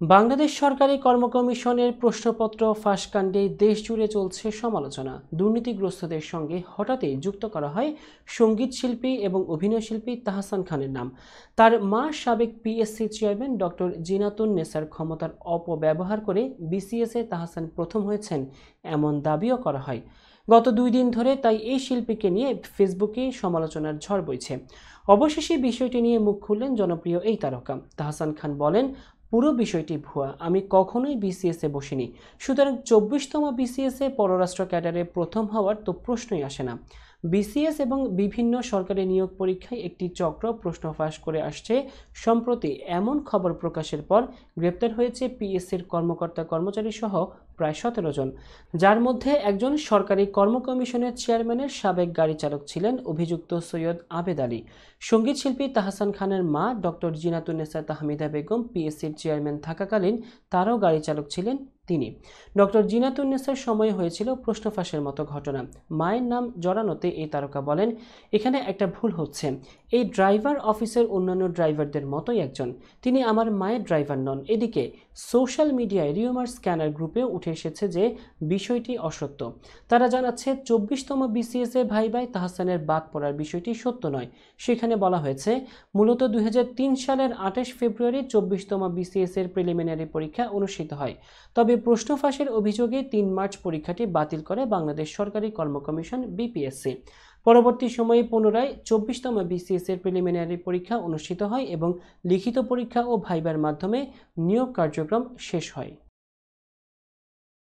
বাংলাদেশ সরকারি কর্মকমিশনের প্রশ্নপত্র ফাঁসকাণ্ডে দেশজুড়ে চলছে সমালোচনা। দুর্নীতিগ্রস্তদের সঙ্গে হঠাৎই যুক্ত করা হয় সঙ্গীতশিল্পী এবং অভিনয়শিল্পী তাহসান খানের নাম। তার মা সাবেক PSC chairman doctor Zinatun Nesar ক্ষমতার অপব্যবহার করে বিসিএসে তাহসান প্রথম হয়েছেন, এমন দাবিও করা হয়। গত 2 দিন ধরে তাই এই শিল্পীকে নিয়ে ফেসবুকে সমালোচনার ঝড় বইছে। অবশেষে বিষয়টি নিয়ে মুখ খুললেন জনপ্রিয় এই তারকা। তাহসান খান বলেন, পুরো বিষয়টি ভুয়া, আমি কখনোই বিসিএসে বসিনি। সুতরাং 24তম বিসিএসে পররাষ্ট্র ক্যাডারে প্রথম হওয়ার তো প্রশ্নই আসে না। বিসিএস এবং বিভিন্ন সরকারি নিয়োগ পরীক্ষায় একটি চক্র প্রশ্ন ফাঁস করে আসছে। সম্প্রতি এমন খবর প্রকাশের পর গ্রেপ্তার হয়েছে পিএসসির কর্মকর্তা কর্মচারী সহ প্রায় 17 জন, যার মধ্যে একজন সরকারি কর্ম কমিশনের চেয়ারম্যানের সাবেক গাড়ি চালক ছিলেন অভিযুক্ত সৈয়দ আবেদ আলী। সঙ্গীতশিল্পী তাহসান খানের মা ডক্টর জিনাতুন্নেসা তাহমিদা বেগম পিএসসির চেয়ারম্যান থাকাকালীন তারও গাড়ি চালক ছিলেন তিনি। ডক্টর জিনাতুন্নেসার সময় হয়েছিল প্রশ্ন ফাঁসের মতো ঘটনা। মায়ের নাম জড়ানোতে এই তারকা বলেন, এখানে একটা ভুল হচ্ছে। এই ড্রাইভার অফিসের অন্যান্য ড্রাইভারদের মতোই একজন, তিনি আমার মায়ের ড্রাইভার নন। এদিকে সোশ্যাল মিডিয়ায় রিউমার স্ক্যানার গ্রুপে উঠে এসেছে যে বিষয়টি অসত্য। তারা জানাচ্ছে 24তম বিসিএসে ভাই ভাই তাহসানের বাদ পড়ার বিষয়টি সত্য নয়। সেখানে বলা হয়েছে, মূলত 2003 সালের 28 ফেব্রুয়ারি 24তম বিসিএস এর প্রিলিমিনারি পরীক্ষা অনুষ্ঠিত হয়। তবে প্রশ্ন ফাঁসের অভিযোগে 3 মার্চ পরীক্ষাটি বাতিল করে বাংলাদেশ সরকারি কর্ম কমিশন বিপিএসসি। পরবর্তী সময়ে পুনরায় 24তম বিসিএস এর প্রিলিমিনারি পরীক্ষা অনুষ্ঠিত হয় এবং লিখিত পরীক্ষা ও ভাইবার মাধ্যমে নিয়োগ কার্যক্রম শেষ হয়।